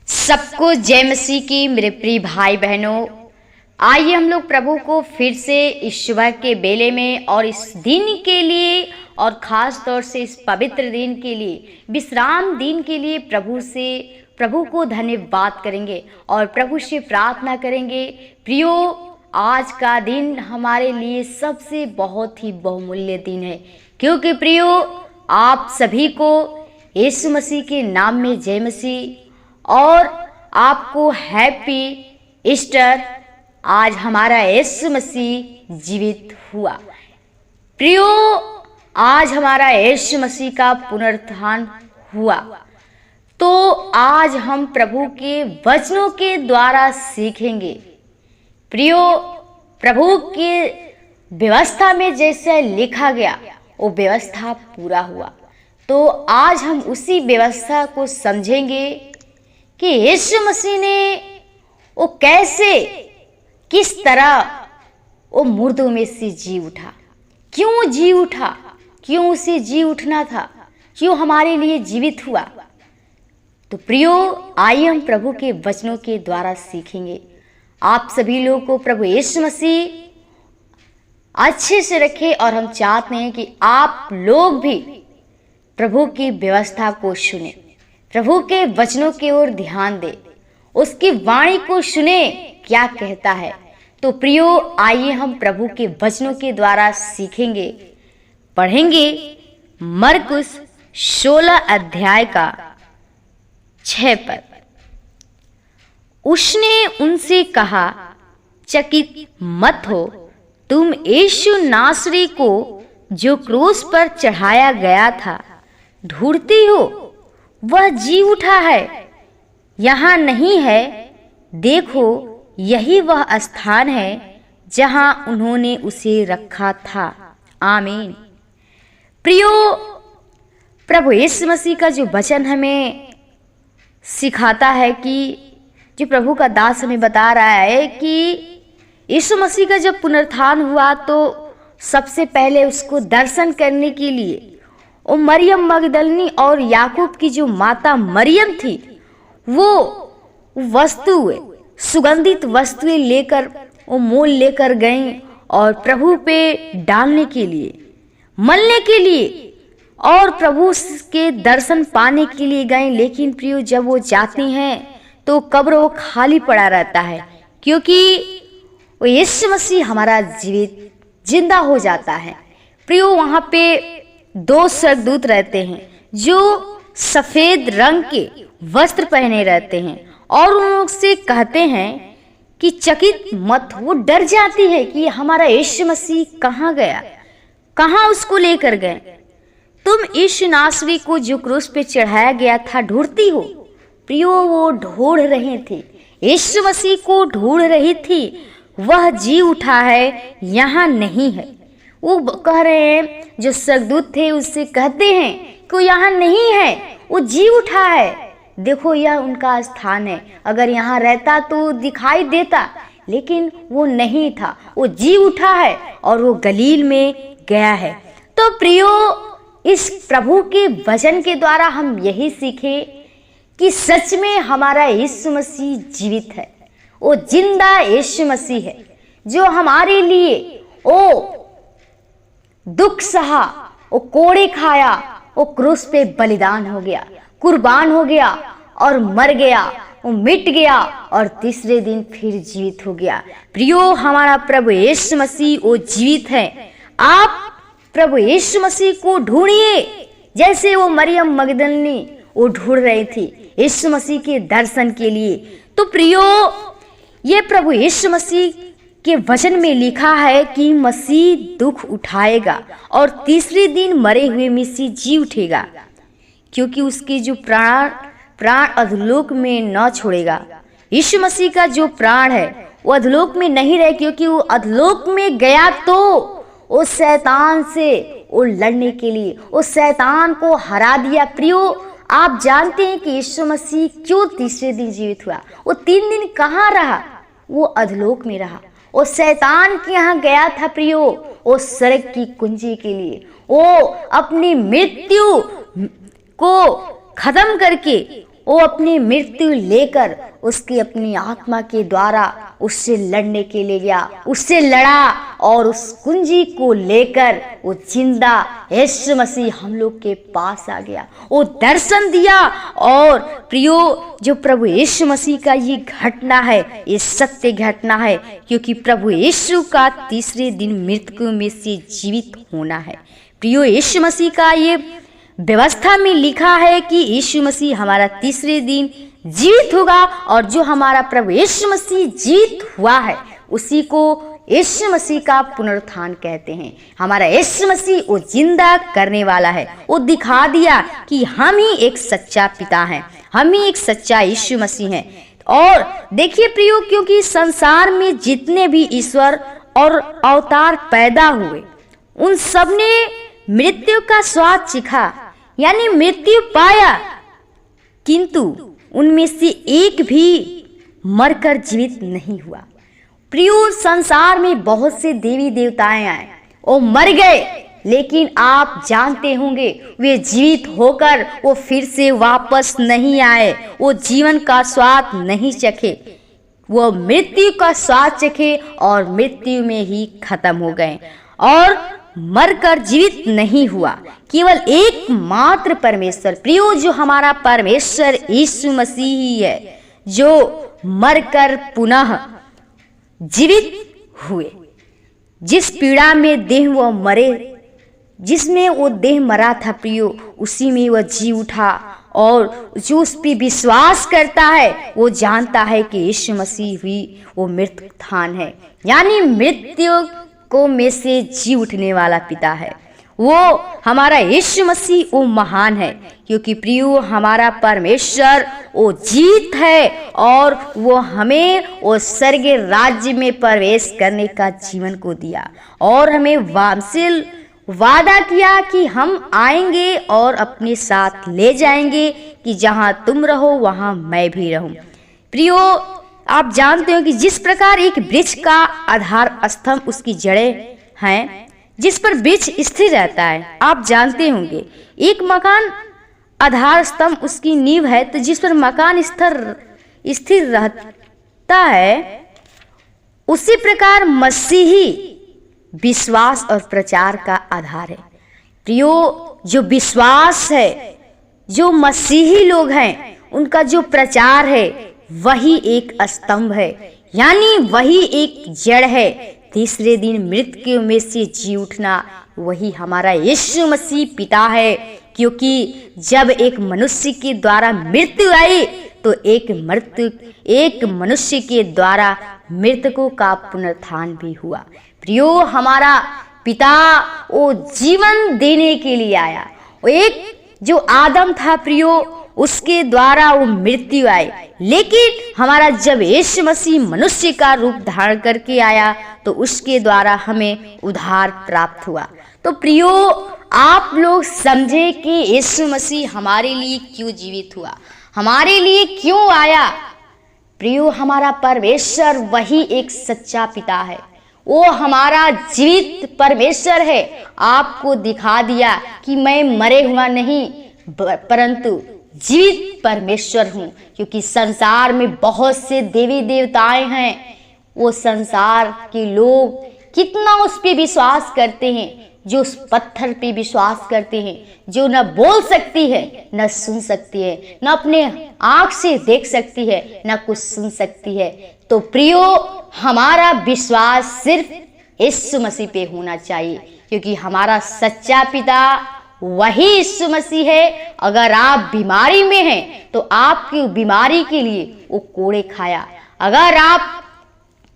सबको जय मसीह की मेरे प्रिय भाई बहनों। आइए हम लोग प्रभु को फिर से इस सुबह के बेले में और इस दिन के लिए और ख़ास तौर से इस पवित्र दिन के लिए, विश्राम दिन के लिए प्रभु को धन्यवाद करेंगे और प्रभु से प्रार्थना करेंगे। प्रियो, आज का दिन हमारे लिए सबसे बहुत ही बहुमूल्य दिन है, क्योंकि प्रियो आप सभी को यीशु मसीह के नाम में जय मसीह और आपको हैप्पी ईस्टर। आज हमारा यीशु मसीह जीवित हुआ। प्रियो, आज हमारा यीशु मसीह का पुनरुत्थान हुआ। तो आज हम प्रभु के वचनों के द्वारा सीखेंगे। प्रियो, प्रभु के व्यवस्था में जैसे लिखा गया वो व्यवस्था पूरा हुआ। तो आज हम उसी व्यवस्था को समझेंगे कि यीशु मसीह ने वो कैसे, किस तरह वो मुर्दों में से जी उठा, क्यों जी उठा, क्यों उसे जी उठना था, क्यों हमारे लिए जीवित हुआ। तो प्रियो, आइए हम प्रभु के वचनों के द्वारा सीखेंगे। आप सभी लोगों को प्रभु यीशु मसीह अच्छे से रखे और हम चाहते हैं कि आप लोग भी प्रभु की व्यवस्था को सुने, प्रभु के वचनों की ओर ध्यान दे, उसकी वाणी को सुने क्या कहता है। तो प्रियो, आइए हम प्रभु के वचनों के द्वारा सीखेंगे, पढ़ेंगे। मरकुस 16 अध्याय का 6 पद। उसने उनसे कहा, चकित मत हो, तुम यीशु नासरी को जो क्रूस पर चढ़ाया गया था ढूंढती हो। वह जी उठा है, यहाँ नहीं है। देखो, यही वह स्थान है जहाँ उन्होंने उसे रखा था। आमीन। प्रियो, प्रभु यीशु मसीह का जो वचन हमें सिखाता है कि जो प्रभु का दास हमें बता रहा है कि यीशु मसीह का जब पुनरुत्थान हुआ तो सबसे पहले उसको दर्शन करने के लिए वो मरियम मगदलनी और याकूब की जो माता मरियम थी, वो वस्तुएं, सुगंधित वस्तुएं लेकर, वो मोल लेकर गईं और प्रभु पे डालने के लिए, मलने के लिए और प्रभु के दर्शन पाने के लिए गईं। लेकिन प्रियो, जब वो जाती हैं तो कब्र वो खाली पड़ा रहता है, क्योंकि वो यीशु मसीह हमारा जीवित जिंदा हो जाता है। प्रियो, वहाँ पे 2 स्वर्गदूत रहते हैं जो सफेद रंग के वस्त्र पहने रहते हैं और उन लोग से कहते हैं कि चकित मत हो। डर जाती है कि हमारा यीशु मसीह कहाँ गया, कहाँ उसको लेकर गए। तुम यीशु नासरी को जो क्रूस पे चढ़ाया गया था ढूंढती हो। प्रियो, वो ढूंढ रहे थे, यीशु मसीह को ढूंढ रही थी। वह जी उठा है, यहाँ नहीं है। वो कह रहे हैं, जो स्वर्गदूत थे उससे कहते हैं कि यहाँ नहीं है, वो जी उठा है। देखो, यह उनका स्थान है, अगर यहाँ रहता तो दिखाई देता, लेकिन वो नहीं था। वो जी उठा है और वो गलील में गया है। तो प्रियो, इस प्रभु के वचन के द्वारा हम यही सीखे कि सच में हमारा यीशु मसीह जीवित है। वो जिंदा यीशु मसीह है जो हमारे लिए ओ दुख सहा, वो कोड़े खाया, वो क्रूस पे बलिदान हो गया, कुर्बान हो गया और मर गया, वो मिट गया और तीसरे दिन फिर जीवित हो गया। प्रियो, हमारा प्रभु यीशु मसीह वो जीवित है। आप प्रभु यीशु मसीह को ढूंढिए, जैसे वो मरियम मगदलनी वो ढूंढ रही थी यीशु मसीह के दर्शन के लिए। तो प्रियो, ये प्रभु यीशु मसीह के वचन में लिखा है कि मसीह दुख उठाएगा और तीसरे दिन मरे हुए में से जी उठेगा, क्योंकि उसके जो प्राण अधोलोक में न छोड़ेगा। यीशु मसीह का जो प्राण है वो अधोलोक में नहीं रहे, क्योंकि वो अधोलोक में गया तो वो शैतान से वो लड़ने के लिए वो शैतान को हरा दिया। प्रियो, आप जानते हैं कि यीशु मसीह क्यों तीसरे दिन जीवित हुआ। वो 3 दिन कहाँ रहा? वो अधोलोक में रहा। वो शैतान के यहाँ गया था प्रियो, वो स्वर्ग की कुंजी के लिए। वो अपनी मृत्यु को खत्म करके वो अपनी मृत्यु लेकर उसकी अपनी आत्मा के द्वारा उससे लड़ने के लिए गया, उससे लड़ा और उस कुंजी को लेकर वो जिंदा यीशु मसीह हम लोग के पास आ गया, वो दर्शन दिया। और प्रियो, जो प्रभु यीशु मसीह का ये घटना है, ये सत्य घटना है, क्योंकि प्रभु यीशु का तीसरे दिन मृत्यु में से जीवित होना है। प्रियो, यीशु मसीह का ये व्यवस्था में लिखा है कि यीशु मसीह हमारा तीसरे दिन जीवित होगा, और जो हमारा प्रभु यीशु मसीह जीवित हुआ है उसी को यीशु मसीह का पुनरुत्थान कहते हैं। हमारा यीशु मसीह वो जिंदा करने वाला है। वो दिखा दिया कि हम ही एक सच्चा पिता हैं, हम ही एक सच्चा यीशु मसीह हैं। और देखिए प्रियो, क्योंकि संसार में जितने भी ईश्वर और अवतार पैदा हुए उन सब ने मृत्यु का स्वाद चिखा, यानी मृत्यु पाया, किंतु उनमें से एक भी मरकर जीवित नहीं हुआ। प्रियो, संसार में बहुत से देवी देवताएं आए, वो मर गए, लेकिन आप जानते होंगे वे जीवित होकर वो फिर से वापस नहीं आए, वो जीवन का स्वाद नहीं चखे, वो मृत्यु का स्वाद चखे और मृत्यु में ही खत्म हो गए और मरकर जीवित नहीं हुआ। केवल एकमात्र परमेश्वर, प्रियो, जो हमारा परमेश्वर यीशु मसीह ही है, जो मरकर पुनः जीवित हुए। जिस पीड़ा में देह वो मरे, जिसमें वो देह मरा था प्रियो, उसी में वह जी उठा। और जो उस पर विश्वास करता है वो जानता है कि यीशु मसीह भी वो मृत्यु उत्थान है, यानी मृत्यु को में से जी उठने वाला पिता है। वो हमारा यीशु मसीह वो महान है, क्योंकि प्रियो, हमारा परमेश्वर वो जीवित है और वो हमें वो स्वर्ग राज्य में प्रवेश करने का जीवन को दिया और हमें वामसिल वादा किया कि हम आएंगे और अपने साथ ले जाएंगे, कि जहां तुम रहो वहां मैं भी रहूं। प्रियो, आप जानते हो कि जिस प्रकार एक वृक्ष का आधार स्तंभ उसकी जड़ें हैं, जिस पर वृक्ष स्थिर रहता है, आप जानते होंगे एक मकान आधार स्तंभ उसकी नींव है, तो जिस पर मकान स्थिर रहता है, उसी प्रकार मसीही विश्वास और प्रचार का आधार है। प्रियो, जो विश्वास है, जो मसीही लोग हैं, उनका जो प्रचार है वही एक स्तंभ है, यानी वही एक जड़ है। तीसरे दिन मृत्यु में से जी उठना, वही हमारा यीशु मसीह पिता है, क्योंकि जब एक मनुष्य के द्वारा मृत्यु आई तो एक मनुष्य के द्वारा मृतकों का पुनरुत्थान भी हुआ। प्रियो, हमारा पिता वो जीवन देने के लिए आया। वो एक जो आदम था प्रियो, उसके द्वारा वो मृत्यु आई, लेकिन हमारा जब यीशु मसीह मनुष्य का रूप धारण करके आया तो उसके द्वारा हमें उद्धार प्राप्त हुआ। तो प्रियो, आप लोग समझे कि यीशु मसीह हमारे लिए क्यों जीवित हुआ, हमारे लिए क्यों आया। प्रियो, हमारा परमेश्वर वही एक सच्चा पिता है, वो हमारा जीवित परमेश्वर है। आपको दिखा दिया कि मैं मरे हुआ नहीं परंतु जीवित परमेश्वर हूँ, क्योंकि संसार में बहुत से देवी देवताएं हैं। वो संसार के लोग कितना उस पे विश्वास करते हैं, जो उस पत्थर पे विश्वास करते हैं, जो न बोल सकती है, न सुन सकती है, न अपने आँख से देख सकती है, न कुछ सुन सकती है। तो प्रियो, हमारा विश्वास सिर्फ यीशु मसीह पे होना चाहिए, क्योंकि हमारा सच्चा पिता वही यीशु मसीह है। अगर आप बीमारी में हैं तो आपकी बीमारी के लिए वो कोड़े खाया, अगर आप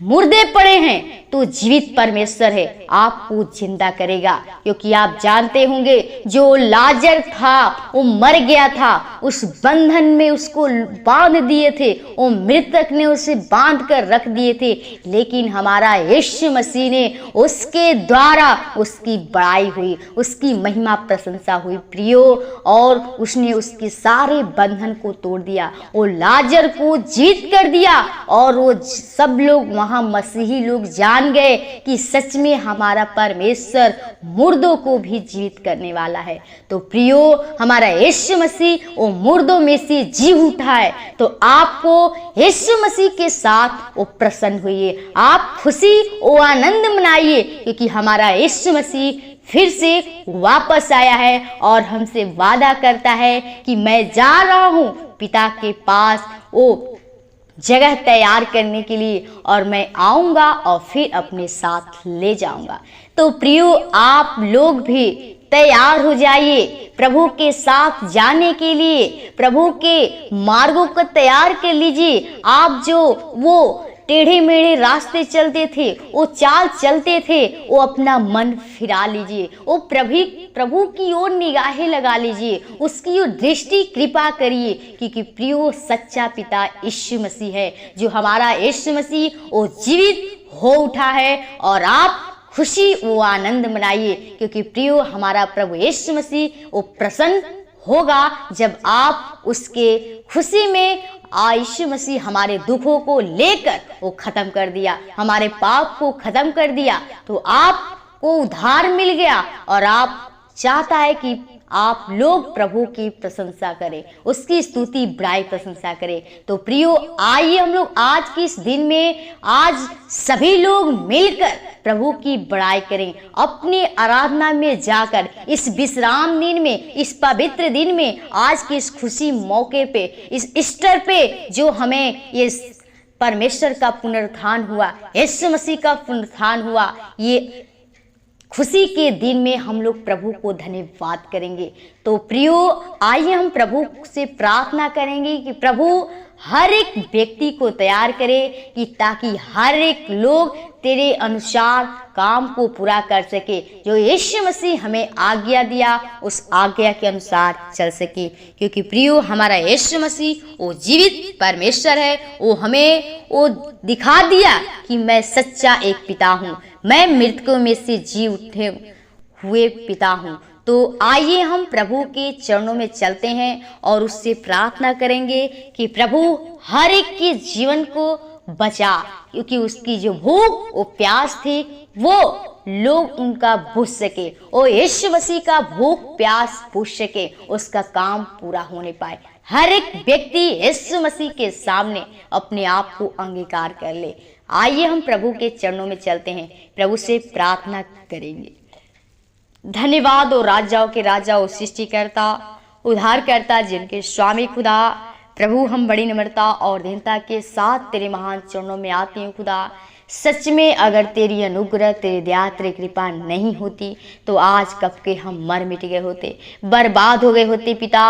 मुर्दे पड़े हैं तो जीवित परमेश्वर है, आपको जिंदा करेगा। क्योंकि आप जानते होंगे जो लाजर था वो मर गया था, उस बंधन में उसको बांध दिए थे, वो मृतक ने उसे बांध कर रख दिए थे, लेकिन हमारा यीशु मसीह ने उसके द्वारा उसकी बड़ाई हुई, उसकी महिमा प्रशंसा हुई प्रियो, और उसने उसके सारे बंधन को तोड़ दिया, वो लाजर को जीत कर दिया और वो सब लोग वहां वहाँ मसीही लोग जान गए कि सच में हमारा परमेश्वर मुर्दों को भी जीवित करने वाला है। तो प्रियो, हमारा यीशु मसीह वो मुर्दों में से जी उठा है। तो आपको यीशु मसीह के साथ वो प्रसन्न हुई, आप खुशी वो आनंद मनाइए, क्योंकि हमारा यीशु मसीह फिर से वापस आया है और हमसे वादा करता है कि मैं जा रहा हूँ पिता के पास वो जगह तैयार करने के लिए, और मैं आऊँगा और फिर अपने साथ ले जाऊँगा। तो प्रियो, आप लोग भी तैयार हो जाइए प्रभु के साथ जाने के लिए, प्रभु के मार्गों को तैयार कर लीजिए। आप जो वो टेढ़े मेढ़े रास्ते चलते थे, वो चाल चलते थे, वो अपना मन फिरा लीजिए, वो प्रभु की ओर निगाहें लगा लीजिए, उसकी ओर दृष्टि कृपा करिए, क्योंकि प्रियो सच्चा पिता यीशु मसीह है, जो हमारा यीशु मसीह वो जीवित हो उठा है। और आप खुशी वो आनंद मनाइए, क्योंकि प्रियो हमारा प्रभु यीशु मसीह वो प्रसन्न होगा जब आप उसके खुशी में यीशु मसीह हमारे दुखों को लेकर वो खत्म कर दिया, हमारे पाप को खत्म कर दिया, तो आपको उद्धार मिल गया। और आप चाहता है कि आप लोग प्रभु की प्रशंसा करें, उसकी स्तुति बड़ाई प्रशंसा करें। तो प्रियो, आइए हम लोग आज के इस दिन में आज सभी लोग मिलकर प्रभु की बड़ाई करें, अपनी आराधना में जाकर इस विश्राम दिन में, इस पवित्र दिन में, आज के इस खुशी मौके पे, इस ईस्टर पे जो हमें ये परमेश्वर का पुनरुत्थान हुआ, यीशु मसीह का पुनरुत्थान हुआ, ये खुशी के दिन में हम लोग प्रभु को धन्यवाद करेंगे। तो प्रियो, आइए हम प्रभु से प्रार्थना करेंगे कि प्रभु हर एक व्यक्ति को तैयार करे, कि ताकि हर एक लोग तेरे अनुसार काम को पूरा कर सके, जो यीशु मसीह हमें आज्ञा दिया उस आज्ञा के अनुसार चल सके। क्योंकि प्रियो, हमारा यीशु मसीह वो जीवित परमेश्वर है, वो हमें वो दिखा दिया कि मैं सच्चा एक पिता हूँ, मैं मृतकों में से जी उठे हुए पिता हूँ। तो आइए हम प्रभु के चरणों में चलते हैं और उससे प्रार्थना करेंगे कि प्रभु हर एक के जीवन को बचा, क्योंकि उसकी जो भूख वो प्यास थी वो लोग उनका बुझ सके, और यीशु मसीह का भूख प्यास बुझ सके, उसका काम पूरा होने पाए। हर एक व्यक्ति यीशु मसीह के सामने अपने आप को अंगीकार कर ले। आइए हम प्रभु के चरणों में चलते हैं, प्रभु से प्रार्थना करेंगे। धन्यवाद हो राजाओं के राजा, ओ सृष्टिकर्ता, उद्धारकर्ता, जिनके स्वामी खुदा, प्रभु हम बड़ी नम्रता और दीनता के साथ तेरे महान चरणों में आती हूँ खुदा। सच में अगर तेरी अनुग्रह, तेरी दया, तेरी कृपा नहीं होती तो आज कब के हम मर मिट गए होते, बर्बाद हो गए होते पिता।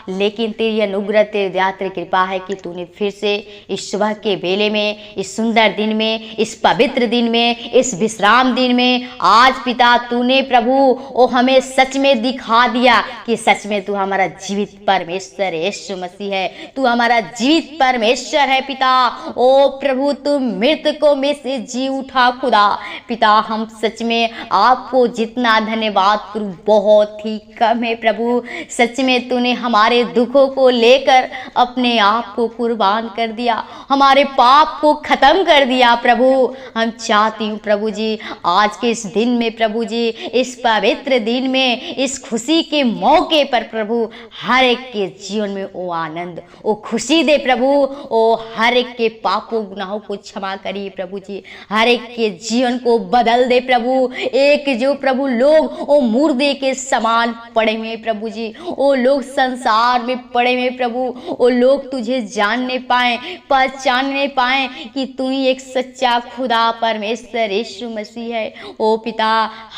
लेकिन तेरी अनुग्रह, तेरी दया, तेरी कृपा है कि तूने फिर से इस सुबह के बेले में, इस सुंदर दिन में, इस पवित्र दिन में, इस विश्राम दिन में आज पिता तूने प्रभु वो हमें सच में दिखा दिया कि सच में तू हमारा जीवित परमेश्वर यीशु मसीह है, तू हमारा जीवित परमेश्वर है पिता। ओ प्रभु, तू मृतकों में से जी उठा खुदा। पिता, हम सच में आपको जितना धन्यवाद करूं बहुत ही कम है प्रभु। सच में तूने हमारे दुखों को लेकर अपने आप को कुर्बान कर दिया, हमारे पाप को खत्म कर दिया प्रभु। हम चाहती हूँ प्रभु जी आज के इस दिन में प्रभु जी, इस पवित्र दिन में, इस खुशी के मौके पर प्रभु हर एक के जीवन में वो आनंद, वो खुशी दे प्रभु। ओ हर एक के पापों गुनाहों को क्षमा करिए प्रभु जी, हर एक के जीवन को बदल दे प्रभु। एक जो प्रभु लोग वो मुर्दे के समान पड़े हुए प्रभु जी, वो लोग संसार में पड़े हुए प्रभु, वो लोग तुझे जानने पाए, पहचानने पाए कि तू ही एक सच्चा खुदा परमेश्वर यीशु मसीह है। ओ पिता,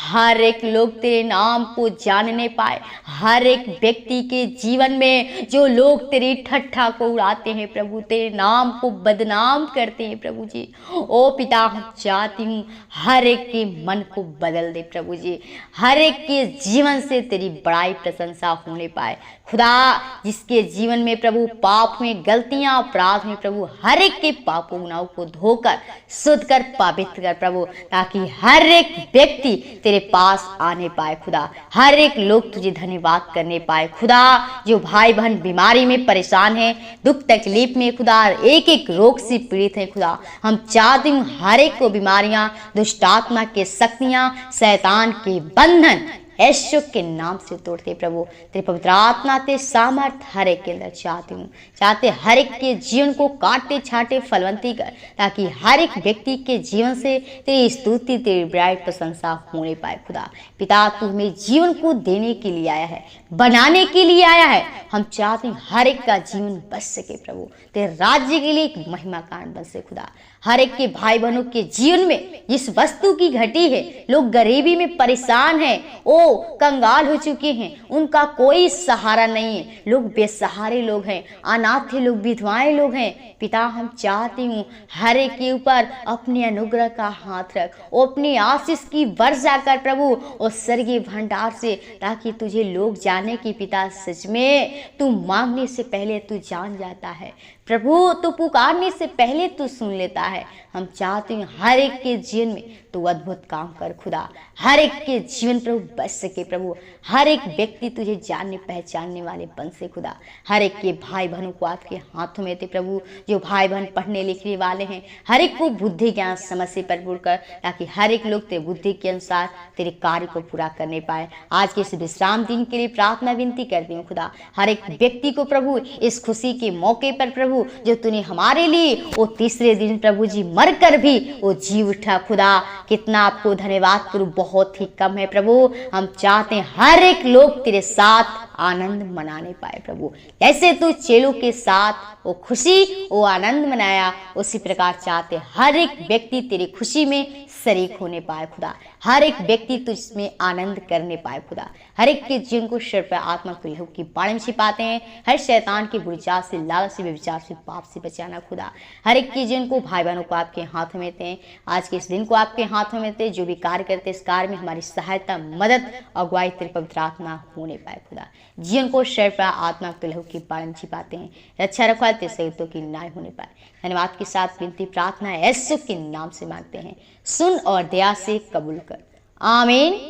हर एक लोग तेरे नाम को जानने पाए, हर एक व्यक्ति के जीवन में जो लोग तेरी ठट्ठा को उड़ाते हैं प्रभु, तेरे नाम को बदनाम करते हैं प्रभु जी, ओ पिता हम चाहती हूँ हर एक के मन को बदल दे प्रभु जी, हर एक के जीवन से तेरी बड़ाई प्रशंसा होने पाए खुदा। जिसके जीवन में प्रभु पाप में, गलतियां, अपराध में प्रभु, हर एक के पापों गुनाहों को धोकर शुद्ध कर, पवित्र कर प्रभु, ताकि हर एक व्यक्ति तेरे पास आने पाए खुदा, हर एक लोग तुझे धन्यवाद करने पाए खुदा। जो भाई बहन बीमारी में परेशान हैं, दुख तकलीफ में खुदा, एक एक रोग से पीड़ित हैं खुदा, हम चाहते हूँ हर एक को बीमारियां, दुष्ट आत्मा के शक्तियां, शैतान के बंधन यीशु के नाम से तोड़ते प्रभु। तेरे पवित्र आत्मा ते सामर्थ हर एक के अंदर चाहते हर एक के जीवन को काटे छाटे फलवंती कर, ताकि हर एक व्यक्ति के जीवन से तेरी स्तुति, तेरी बड़ाई, प्रशंसा होने पाए खुदा। पिता तू हमें जीवन को देने के लिए आया है, बनाने के लिए आया है। हम चाहते हैं हर एक का जीवन बच सके प्रभु, तेरे राज्य के लिए एक महिमा कारण बन सके खुदा। हर एक के भाई बहनों के जीवन में जिस वस्तु की घटी है, लोग गरीबी में परेशान हैं, ओ कंगाल हो चुके हैं, उनका कोई सहारा नहीं है, लोग बेसहारे लोग हैं, अनाथ लोग, विधवाएं लोग हैं। पिता हम चाहती हूँ हर एक के ऊपर अपने अनुग्रह का हाथ रख, वो अपनी आशीष की वर्षा कर प्रभु और स्वर्गीय भंडार से, ताकि तुझे लोग जाने की पिता सच में तू मांगने से पहले तू जान जाता है प्रभु, तू पुकारने से पहले तू सुन लेता है। हम चाहते हैं हर एक के जीवन में तू अद्भुत काम कर खुदा, हर एक के जीवन प्रभु बच सके प्रभु, हर एक व्यक्ति तुझे जानने पहचानने वाले बन से खुदा। हर एक के भाई बहनों को आपके हाथों में थे प्रभु, जो भाई बहन पढ़ने लिखने वाले हैं, हर एक को बुद्धि ज्ञान समझ से भरपूर कर, ताकि हर एक लोग तेरे बुद्धि के अनुसार तेरे कार्य को पूरा करने पाए। आज के इस विश्राम दिन के लिए प्रार्थना विनती करती हूँ खुदा, हर एक व्यक्ति को प्रभु इस खुशी के मौके पर प्रभु जो तूने हमारे लिए वो तीसरे दिन प्रभु जी मर कर भी वो जी उठा खुदा, कितना आपको धन्यवाद करूं, बहुत ही कम है प्रभु। हम चाहते हैं हर एक लोग तेरे साथ आनंद मनाने पाए प्रभु, जैसे तू चेलों के साथ वो खुशी वो आनंद मनाया, उसी प्रकार चाहते हर एक व्यक्ति तेरी खुशी में शरीक होने पाए खुदा, हर एक व्यक्ति तुझमें आनंद करने पाए खुदा। हर एक के जीवन को शर पर आत्मा के लहू की बाणी में छिपाते हैं, हर शैतान की बुरी चाल से, लालच से, व्यभिचार से, पाप से बचाना खुदा। हर एक के जीवन को भाई बहनों को आपके हाथों में थे, आज के इस दिन को आपके हाथों में थे, जो भी कार्य करते इस कार्य में हमारी सहायता, मदद, अगुवाई तेरे पवित्र आत्मा होने पाए खुदा। जीवन को शर पर आत्मा के लहू की बाणी में छिपाते हैं, रक्षा रखवा तेरे संयुक्तों की न्याय होने पाए। धन्यवाद के साथ विनती प्रार्थना यीशु के नाम से मांगते हैं, सुन और दया से कबूल कर, आमीन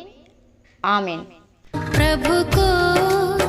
आमीन। प्रभु को